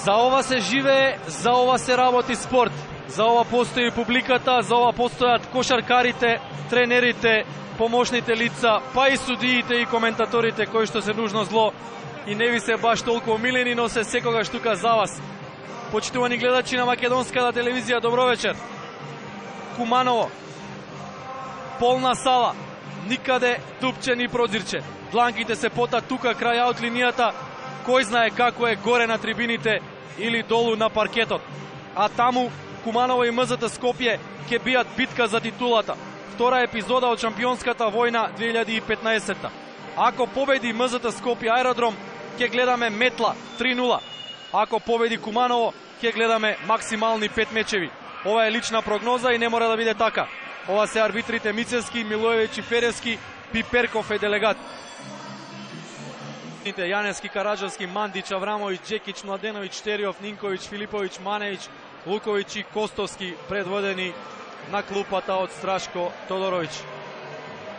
За ова се живее, за ова се работи спорт. За ова постои публиката, за ова постојат кошаркарите, тренерите, помошните лица, па и судиите и коментаторите кои што се нужно зло и не ви се баш толку милени, но се секогаш тука за вас. Почитувани гледачи на македонската телевизија, добро вечер. Куманово, полна сала, никаде дупче ни прозирче. Дланките се пота тука крај аут линијата, кој знае како е горе на трибините или долу на паркетот. А таму Куманово и МЗТ Скопје ќе бијат битка за титулата. Втора епизода од шампионската војна 2015. Ако победи МЗТ Скопје Аеродром, ќе гледаме метла 3-0. Ако победи Куманово, ќе гледаме максимални 5 мечеви. Ова е лична прогноза и не мора да биде така. Ова се арбитрите Мицевски, Милоевич и Феревски, Пиперков е делегат. Јаневски, Караджовски, Мандич, Аврамович, Джекич, Младенович, Штериов, Нинкович, Филипович, Маневич, Лукович и Костовски, предводени на клупата од Страшко Тодорович.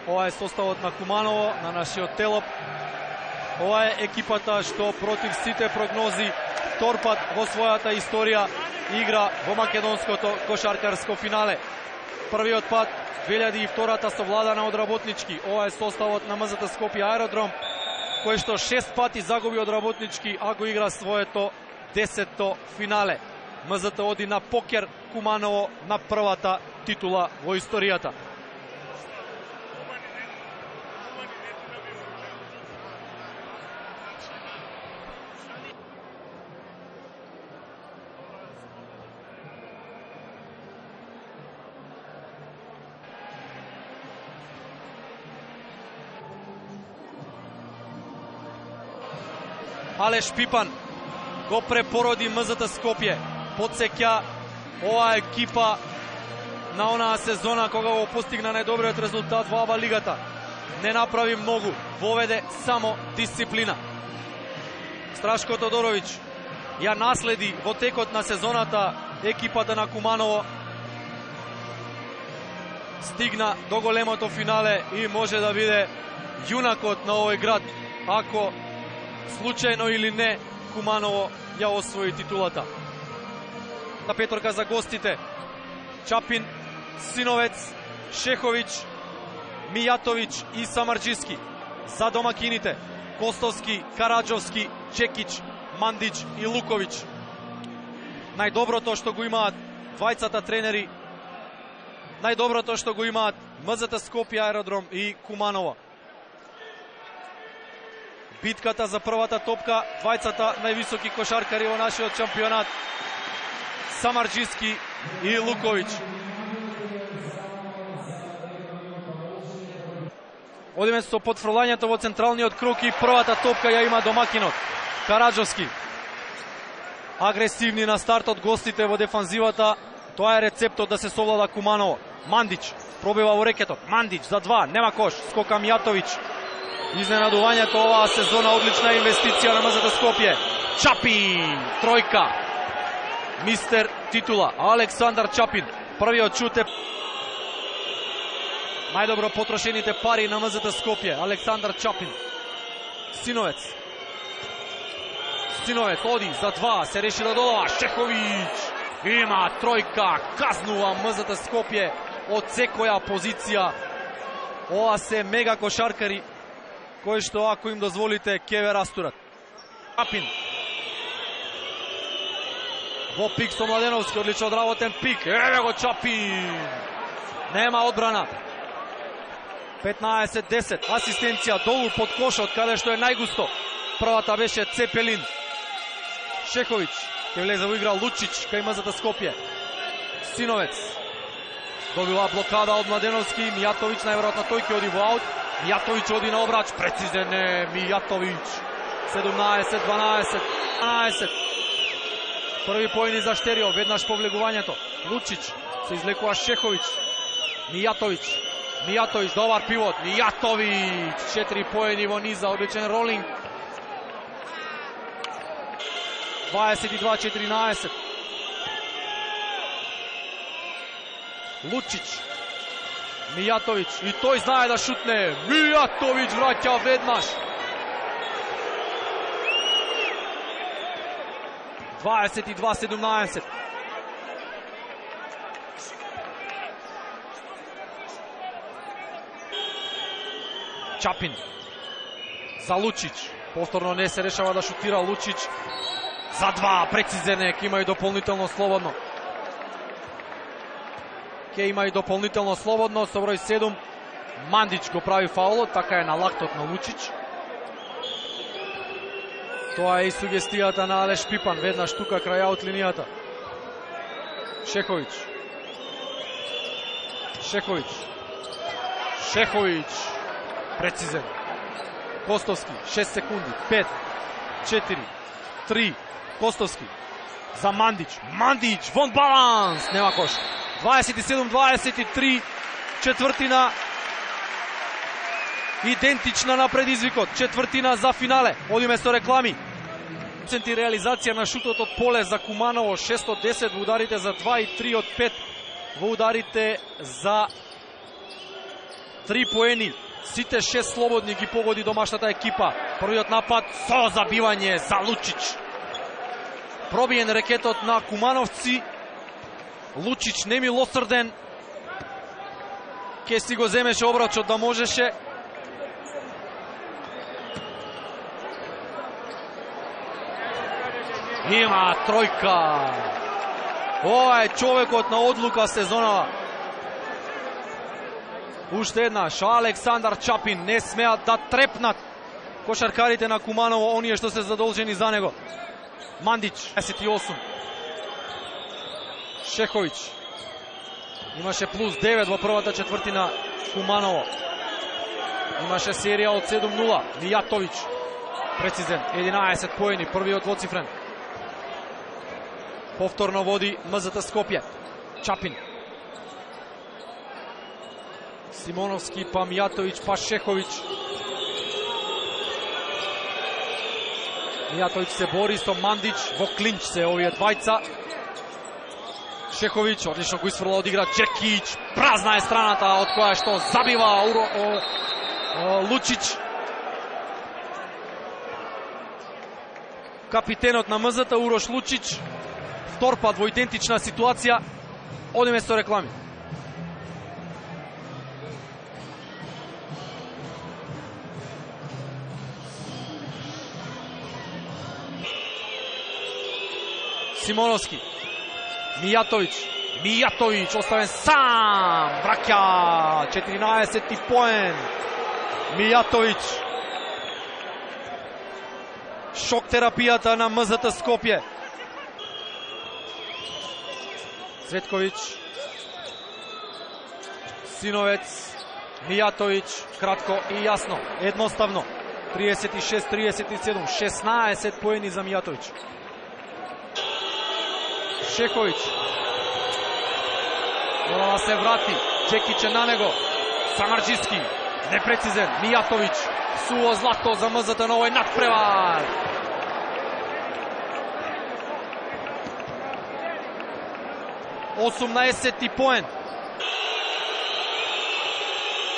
Ова е составот на Куманово, на нашиот телоп. Ова е екипата што против сите прогнози втор пат во својата историја игра во македонското кошаркарско финале. Првиот пат 2002-та со Владана од Работнички. Ова е составот на МЗТ Скопје Аеродром, кој што 6 пати загуби од Работнички, а го игра своето 10-то финале. МЗТ оди на покер, Куманово на првата титула во историјата. Алеш Пипан го препороди МЗТ Скопје. Подсеќа оваа екипа на онаа сезона кога го постигна најдобриот резултат во АБА лигата. Не направи многу, воведе само дисциплина. Страшко Тодорович ја наследи во текот на сезоната екипата на Куманово. Стигна до големото финале и може да биде јунакот на овој град, ако случајно или не Куманово ја освои титулата. На петорка за гостите: Чапин, Синовец, Шехович, Мијатович и Самарџиски. За домакините: Костовски, Караджовски, Чекич, Мандич и Лукович. Најдоброто што го имаат двајцата тренери, најдоброто што го имаат МЗТ Скопје Аеродром и Куманово. Битката за првата топка, двајцата највисоки кошаркари во нашиот шампионат, Самарџиски и Лукович. Одиме со потфрлањето во централниот круг и првата топка ја има домакинот Караджовски. Агресивни на стартот гостите во дефанзивата, тоа е рецептот да се совлада Куманово. Мандич пробива во рекетот, Мандич за 2, нема кош, скока Мијатович. Изненадувањето оваа сезона, одлична инвестиција на МЗТ Скопје. Чапин, тројка. Мистер титула, Александар Чапин. Првиот шут е најдобро потрошените пари на МЗТ Скопје. Александар Чапин. Синовец. Синовец оди за 2, се реши да додава. Шехович има тројка, казнува МЗТ Скопје од секоја позиција. Ова се мега кошаркари кои што, ако им дозволите, ќе ве растурат. Чапин. Во пик со Младеновски, одлично одработен пик. Еве го Чапин. Нема одбрана. 15-10. Асистенција долу под кошот, каде што е најгусто. Првата беше Цепелин. Шехович ќе влезе во игра. Лучич кај МЗТ Скопје. Синовец добива блокада од Младеновски. Мијатович најверојатно тој ќе оди во аут. Мијатович оди на обрач, прецизен е Мијатович. 17-12. Први поени за Штерио, веднаш повлегувањето. Лучич се излекува Шехович. Мијатович, добар пивот. Мијатович, 4 поени во низа, одличен ролинг. 22-14. Лучич. Мијатович, и тој знае да шутне. Мијатович враќа веднаш. 22-17. Чапин за Лучич. Повторно не се решава да шутира Лучич. За два, прецизен е, ке има и дополнително слободно. Ке има и дополнително слободно со број 7. Мандич го прави фаулот, така е на лактот на Лучич. Тоа е и сугестијата на Алеш Пипан, веднаш тука крај аут линијата. Шехович. Прецизен. Костовски, 6 секунди, 5, 4, 3, Костовски. За Мандич, вон баланс, нема кош. 27-23, четвртина. Идентична на предизвикот, четвртина за финале. Одиме со реклами. Центи реализација на шутот од поле за Куманово, 6 од 10 во ударите за 2 и 3 од 5 во ударите за 3 поени. Сите 6 слободни ги погоди домашната екипа. Првиот напад со забивање за Лучич. Пробиен рекетот на кумановци. Лучич немилосрден. Ке си го земеше обрачот да можеше. Има тројка. Ова е човекот на одлука сезонава. Уште еднаш, Александар Чапин не смеат да трепнат кошаркарите на Куманово, оние што се задолжени за него. Мандич, 18. Шехович. Имаше плюс 9 во првата четвртина Куманово. Имаше серија од 7-0. Мијатович. Прецизен, 11 поени, првиот двоцифрен. Повторно води МЗТ Скопје. Чапин. Симоновски, па Мијатович, па Шехович. Мијатович се бори со Мандич, во клинч се овие двајца. Шехович, одлично го исфрла од игра Джекич. Празна е страната од која што забива Лучич. Капитенот на МЗТ Урош Лучич. Втор пат во идентична ситуација. Одиме со реклами. Симоновски. Мијатович оставен сам. Враќа 14 поен. Мијатович. Шок терапијата на МЗТ Скопје. Цветкович. Синовец. Мијатович. Кратко и јасно. Едноставно. 36-37. 16 поени за Мијатович. Шехович. Мора да се врати. Чекич е на него. Самарджиски. Непрецизен. Мијатович. Суво злато за МЗТ на овој надпревар. Осумнаесети поен.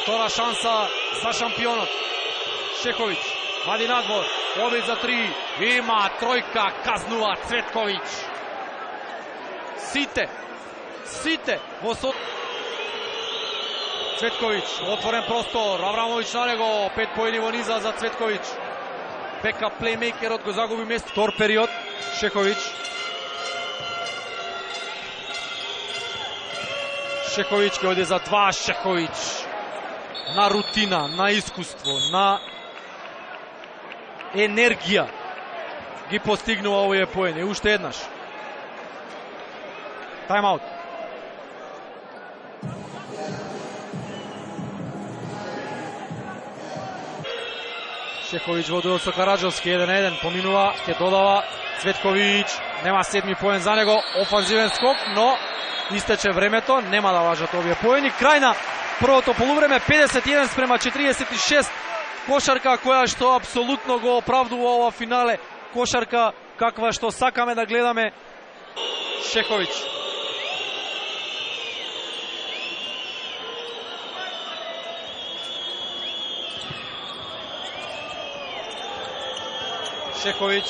Втора шанса за шампионот. Шехович. Вади надвор. Обид за 3. Има тројка. Казнува Цветкович. Сите во сот. Цветкович, отворен простор, Аврамович на него, 5 поени во низа за Цветкович. Бека плеймейкерот го загуби место. Втор период, Шехович. Шехович ке оде за 2, Шехович. На рутина, на искуство, на енергија ги постигнува овие поени. Уште еднаш. Тайм-аут. Шехович во дуел со Караджовски, 1-1, поминува, ќе додава Цветкович, нема 7 поен за него, офанзивен скок, но истече времето, нема да важат овие поени. Крај на првото полувреме, 51-46, кошарка која што апсолутно го оправдува ова финале, кошарка каква што сакаме да гледаме. Шехович. Шехович,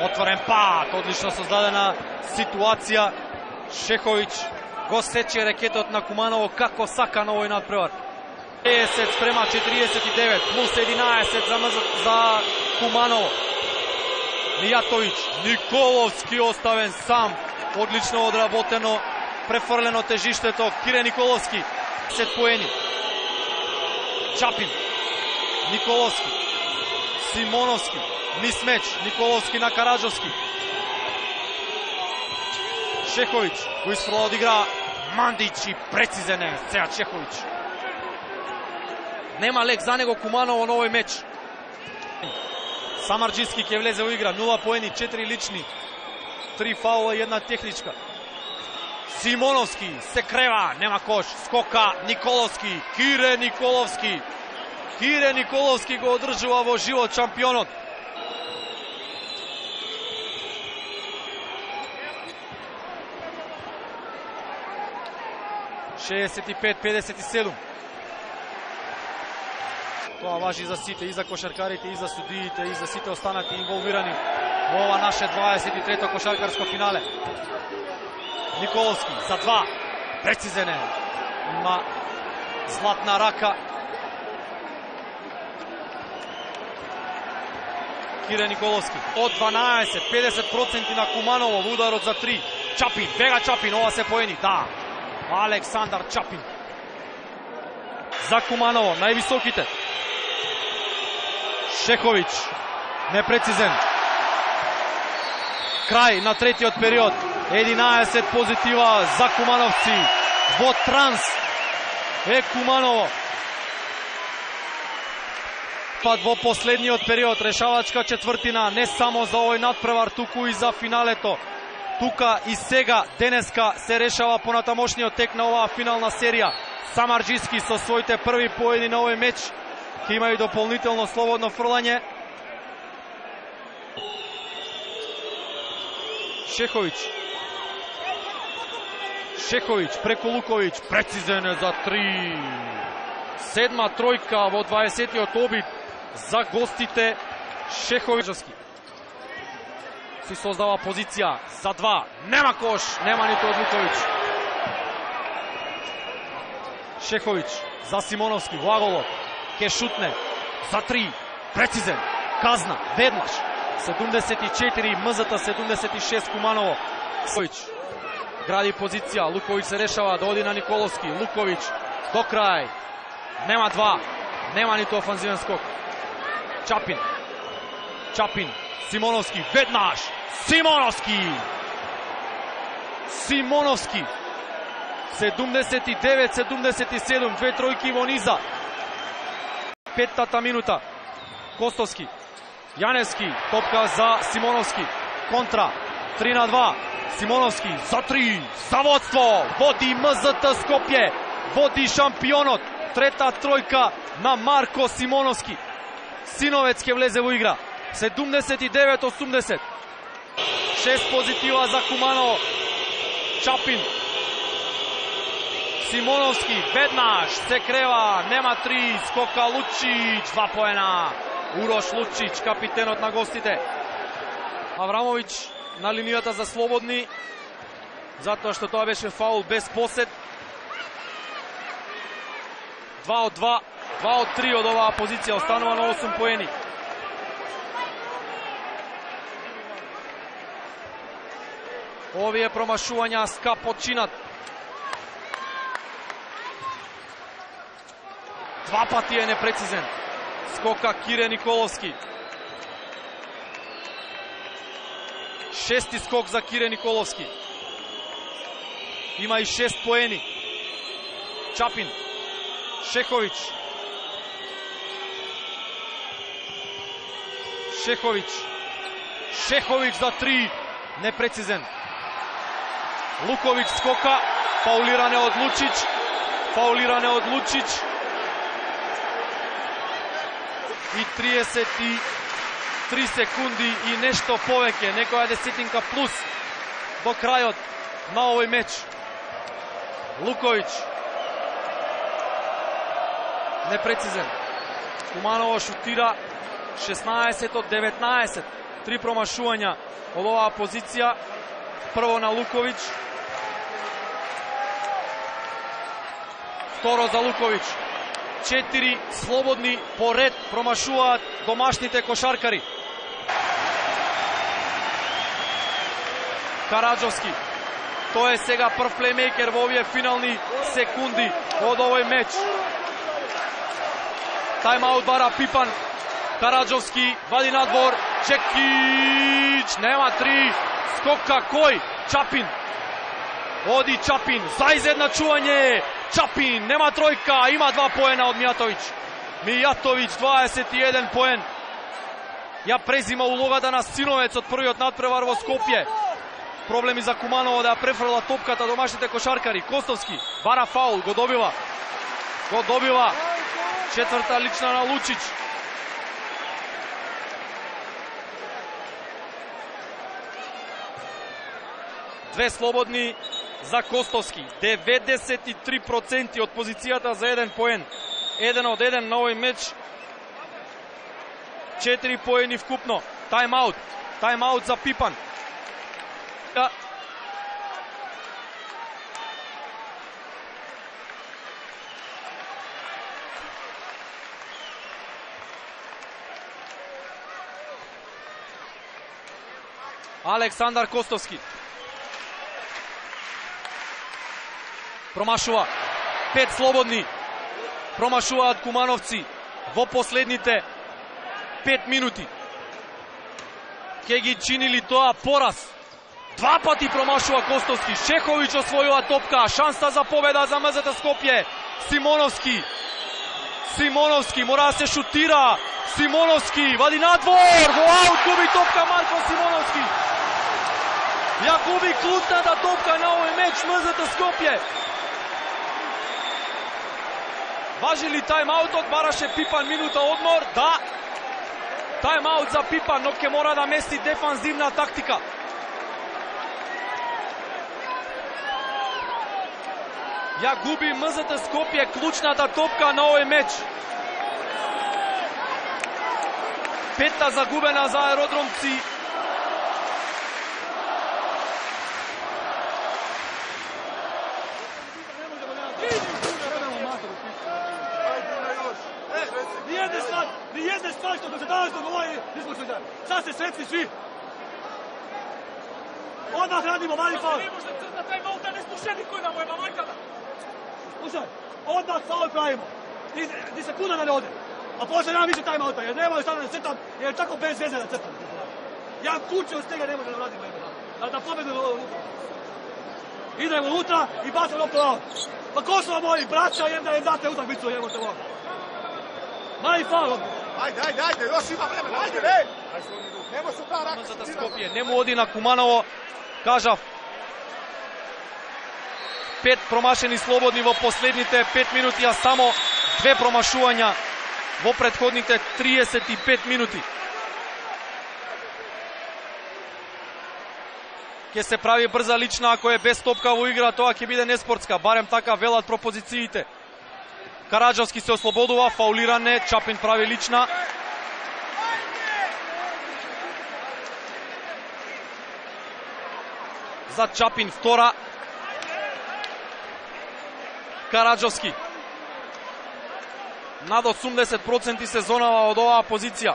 отворен пат, одлично создадена ситуација. Шехович го сече рекетот на Куманово како сака на овој надпревар. 50 спрема 49 плюс 11 за Куманово. Мијатовиќ, Николовски оставен сам, одлично одработено, префрлено тежиштето. Кире Николовски, 10 поени. Чапин, Николовски, Симоновски, мисмеч, Николовски на Караджовски. Шехович го испрла од игра, Мандич и прецизен е сега Шехович. Нема лек за него Куманово на овој меч. Самарджиски ќе влезе во игра, 0 поени, 4 лични, 3 фаула и 1 техничка. Симоновски се крева, нема кош, скока Николовски, Кире Николовски. Кире Николовски го одржува во живот шампионот. (65-57). Тоа важи за сите, и за кошаркарите, и за судиите, и за сите останати инволвирани во ова наше 23-то кошаркарско финале. Николовски за 2, прецизен е, има златна рака. Кире Николовски од 12, 50% на Куманово во ударот за 3. Чапин, бега Чапин, ова се поени, да. Александар Чапин. За Куманово, највисоките. Шехович, непрецизен. Крај на третиот период. 11 позитива за кумановци. Во транс е Куманово. Пад во последниот период, решавачка четвртина, не само за овој надпревар, туку и за финалето. Тука и сега, денеска, се решава понатамошниот тек на оваа финална серија. Самарджиски со своите први поени на овој меч ќе имају дополнително слободно фрлање. Шехович. Шехович преку Лукович, прецизен е за 3. Седма тројка во 20-тиот обид за гостите. Шехович си создава позиција за 2. Нема кош, нема нито од Лукович. Шехович за Симоновски, Влаголов ке шутне за 3. Прецизен, казна, веднаш. 74, мзата 76 Куманово. Лукович гради позиција, Лукович се решава да оди на Николовски. Лукович до крај. Нема 2, нема нито офанзивен скок. Чапин. Чапин, Симоновски, веднаш. Симоновски. Симоновски. 79-77, две тројки во низа. Петтата минута. Костовски. Јаневски, топка за Симоновски. Контра. 3-2. Симоновски за 3. За водство. Води МЗТ Скопје. Води шампионот. Трета тројка на Марко Симоновски. Синовец ќе влезе во игра. 79-80. 6 позитива за Куманово. Чапин. Симоновски веднаш се крева, нема 3, скока Лучич, 2 поена. Урош Лучич, капитенот на гостите. Аврамовиќ на линијата за слободни, затоа што тоа беше фаул без посет. 2 од 2, 2 од 3 од оваа позиција, останува на 8 поени. Овие промашувања скапо чинат. 2 пати е непрецизен. Скока Кире Николовски. 6 скок за Кире Николовски. Има и 6 поени. Чапин. Шехович. Шехович. Шехович за 3. Непрецизен. Лукович скока. Фаулиране од Лучич. Фаулиране од Лучич. И 33 секунди и нешто повеќе, некоја десетинка плюс до крајот на овој меч. Лукович. Непрецизен. Куманово шутира 16 од 19. 3 промашувања од оваа позиција. Прво на Луковиќ. Второ за Луковиќ. 4 слободни поред промашуваат домашните кошаркари. Караджовски. Тој е сега прв плеймейкер во овие финални секунди од овој меч. Тайм-аут бара Пипан. Караджовски вади надвор. Чекич. Нема 3. Скока кој? Чапин. Оди Чапин. За изедначување. Чапин. Нема тројка. Има 2 поена од Мијатовиќ. Мијатовиќ 21 поен. Ја презима улогата на синовец од првиот надпревар во Скопје. Проблеми за Куманово да ја префрла топката домашните кошаркари. Костовски бара фаул, го добива. Четврта лична на Лучич. Две слободни за Костовски. 93% од позицијата за 1 поен. 1 од 1 на овој меч. 4 поени вкупно. Тайм-аут за Пипан. Александар Костовски. Промашува. 5 слободни. Промашуваат кумановци во последните 5 минути. Ке ги чинили тоа пораз. 2 пати промашува Костовски. Шеховиќ освојува топка. Шанса за победа за МЗТ Скопје. Симоновски мора да се шутира. Симоновски вади надвор. Во аут губи топка Марко Симоновски. Ја губи клучната топка на овој меч МЗТ Скопје. Важи ли тајм-аутот? Бараше Пипан минута одмор. Да. Тајм-аут за Пипан, но ќе мора да мести дефанзивна тактика. Ја губи МЗТ Скопје клучната топка на овој меч. Петта загубена за аеродромци. Nijedne stvari što se danas dogovori, nismo slučajni. Sad ste sretni svi. Odmah radimo mali faul. Ne može crna tajm-aut da ne slušeni koji nam je majkada. Slušaj, odmah faul pravimo. Ni sekunda da ne ode. A posle nema više tajm-auta, jer nemaju šta da crtam, jer je tako bez veze da crtam. Ja kuću od tega ne može da radim vremena. Da pobedu idemo unutra i bacam loptu out. Pa ko su vam moji braća, jem da im date utakmicu, jemo te volim. Mali faul odmah. Ajde, još ima vremena, ajde, ej! Nemo se ta raka МЗТ Скопје не му оди на Куманово, кажав. 5 промашени слободни во последните 5 минути, а само 2 промашувања во претходните 35 минути. Ке се прави брза лична, ако е без топка во игра, тоа ќе биде неспортска, барем така велат пропозициите. Караджовски се ослободува, фаулиране, Чапин прави лична. За Чапин втора. Караджовски. Над 80% сезонава од оваа позиција.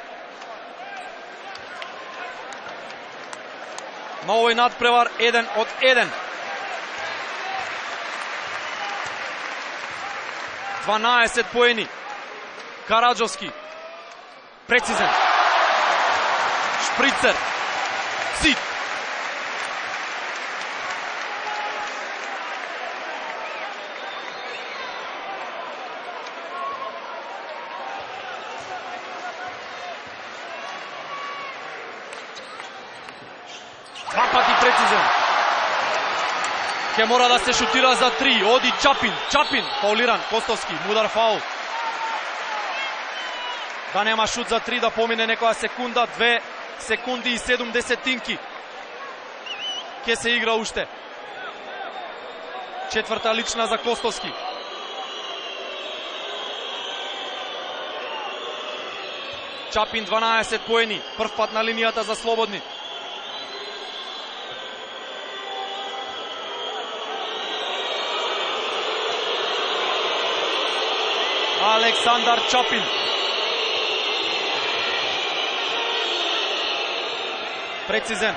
На овој надпревар 1 од 1. 12 поени. Караджовски. Прецизен. Шприцер. Сит. Два пати прецизен. Ке мора да се шутира за 3. Оди Чапин. Фаулиран. Костовски. Мудар фаул. Да нема шут за 3, да помине некоја секунда. 2 секунди и 7 десетинки. Ке се игра уште. Четврта лична за Чапин 12 поени, прв пат на линијата за слободни. Александар Чапин. Прецизен.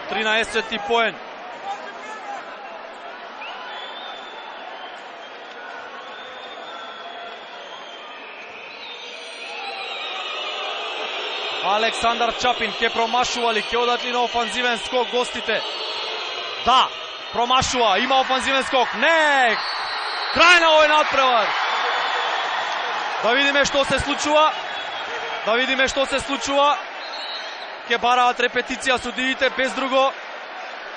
13-ти поен. Александар Чапин ќе промашува ли, ќе одат ли на офанзивен скок гостите? Да, промашува, има офанзивен скок. Не! Крај на овој надпревар. Да видиме што се случува. Да видиме што се случува. Ке бараат репетиција судиите, без друго.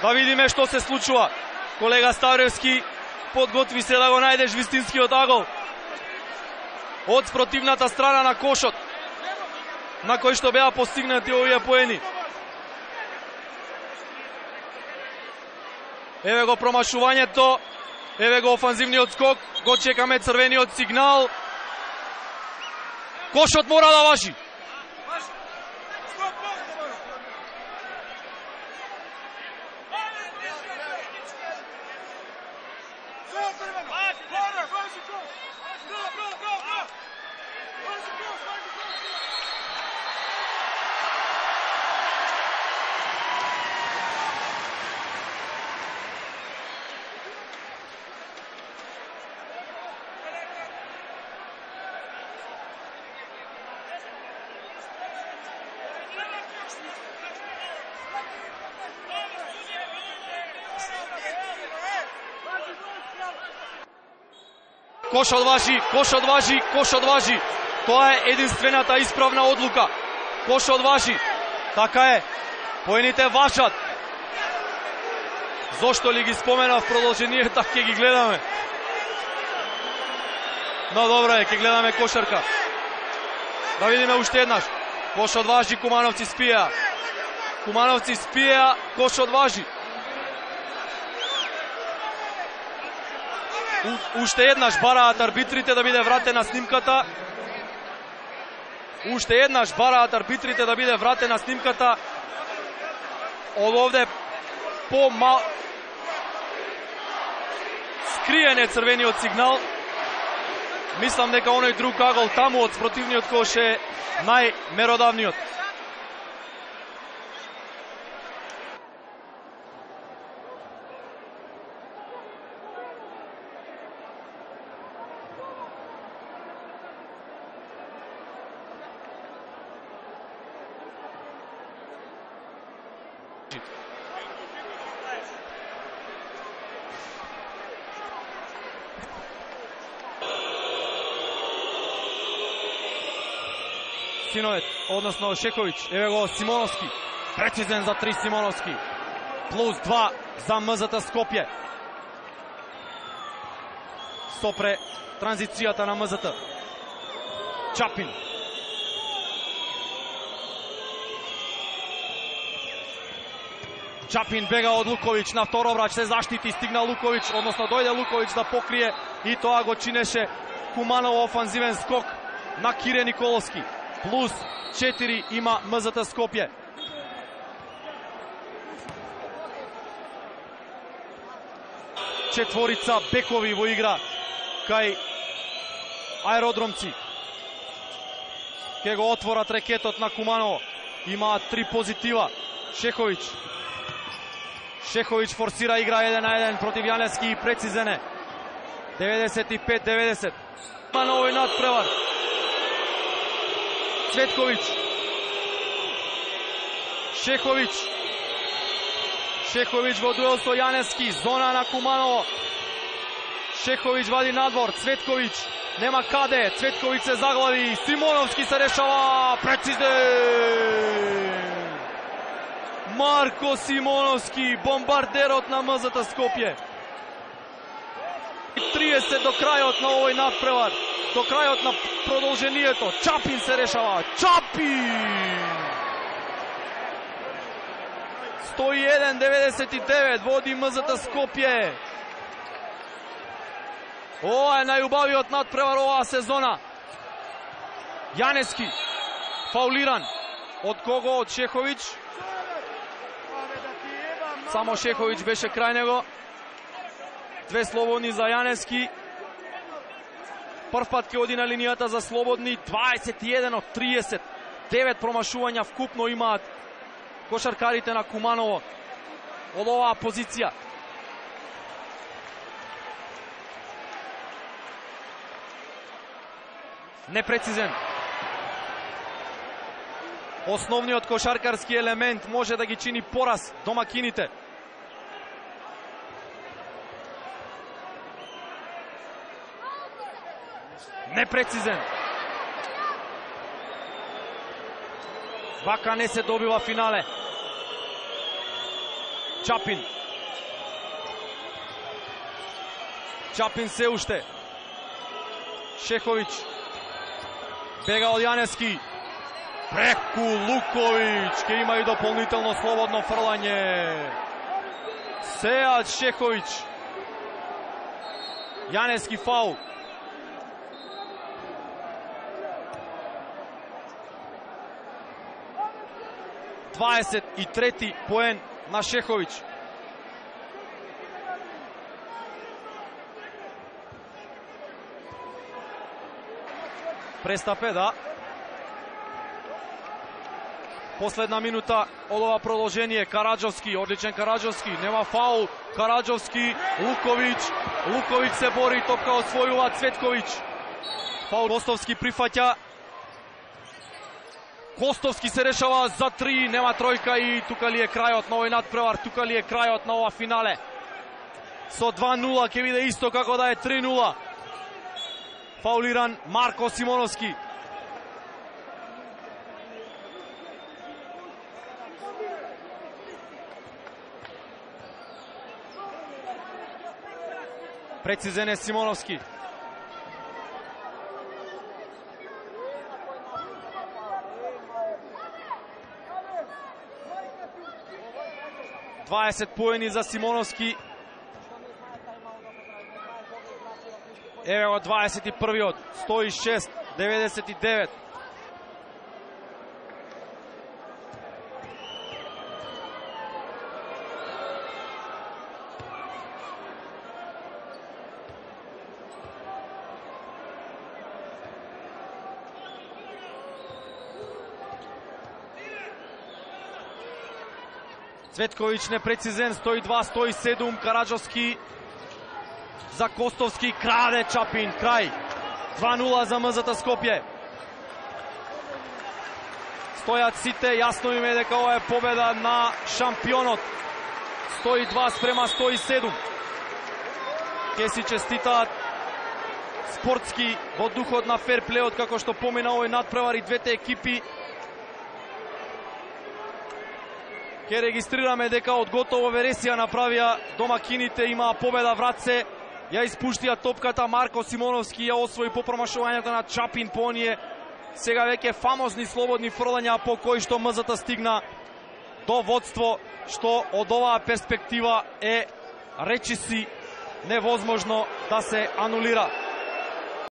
Да видиме што се случува. Колега Ставревски, подготви се да го најдеш вистинскиот агол. Од спротивната страна на кошот, на кој што беа постигнати овие поени. Еве го промашувањето, еве го офанзивниот скок, го чекаме црвениот сигнал. Кошот мора да важи. Кошот важи, кошот важи, кошот важи. Тоа е единствената исправна одлука. Кошот важи. Така е. Поените важат. Зошто ли ги споменав продолжението, ќе ги гледаме. Но добро е, ќе гледаме кошарка. Да видиме уште еднаш. Кошот важи, Кумановци спиеа. Кумановци спиеа, кошот важи. Уште еднаш бараат арбитрите да биде вратена снимката. Уште еднаш бараат арбитрите да биде вратена снимката. Од овде скриен е црвениот сигнал. Мислам дека оној друг агол таму од спротивниот кош е најмеродавниот. Синовет, односно Шековиќ, еве го Симоновски, прецизен за 3 Симоновски, плюс 2 за МЗТ Скопје. Сопре транзицијата на МЗТ. Чапин. Чапин бега од Луковиќ на второ врач, се заштити, стигна Луковиќ, односно дојде Луковиќ да покрие и тоа го чинеше Куманово офанзивен скок на Кире Николовски. Плюс 4 има МЗТ Скопје. Четворица бекови во игра кај аеродромци. Ке го отворат рекетот на Куманово. Имаат 3 позитива. Шеховиќ. Шеховиќ форсира игра 1-1 против Јаневски и прецизен е. 95-90. Има на овој надпревар. Цветковиќ. Шеховиќ. Шеховиќ во дуел со Јаневски. Зона на Куманово. Шеховиќ вади надвор. Цветковиќ. Нема каде. Цветковиќ се заглави. Симоновски се решава. Прецизен. Марко Симоновски, бомбардерот на МЗТ Скопје. 30 до крајот на овој надпревар. До крајот на продолжението. Чапин се решава. Чапин! 101-99 води МЗТ Скопје. Ова е најубавиот надпревар оваа сезона. Јаневски. Фаулиран. Од кого? Од Шехович. Само Шехович беше крај него. Две слободни за Јаневски. Прв пат ќе оди на линијата за слободни. 21 од 30. 9 промашувања вкупно имаат кошаркарите на Куманово од оваа позиција. Непрецизен. Основниот кошаркарски елемент може да ги чини пораз домакините. Непрецизен. Вака не се добива финале. Чапин. Чапин се уште. Шехович. Бега од Јаневски. Преку Лукович. Ке има и дополнително слободно фрлање. Сејат Шехович. Јаневски фаул. И трети поен на Шехович. Престапе, да. Последна минута од ова продолжение. Караджовски, одличен Караджовски, нема фаул. Караджовски, Лукович. Лукович се бори, топка освојува Цветкович. Фаул. Костовски прифаќа. Костовски се решава за 3, нема тројка и тука ли е крајот на овој надпревар, тука ли е крајот на ова финале. Со 2-0 ќе биде исто како да е 3-0. Фаулиран Марко Симоновски. Прецизен е Симоновски. Дваесет поени за Симоновски. Еве го 21-иот. 106-99. Цветкович непрецизен, 102-107, Караджовски за Костовски, краде Чапин, крај. 2-0 за МЗТ Скопје. Стојат сите, јасно им е дека ова е победа на шампионот. 102 спрема 107. Ке си честитаат спортски во духот на ферплеот, како што помина овој надпревар и двете екипи. Ке регистрираме дека од готово вересија направија домакините, имаа победа врат се. Ја испуштија топката, Марко Симоновски ја освои по промашувањето на Чапин по оние сега веќе фамозни слободни фрлања по кои што МЗТ стигна до водство, што од оваа перспектива е речиси невозможно да се анулира.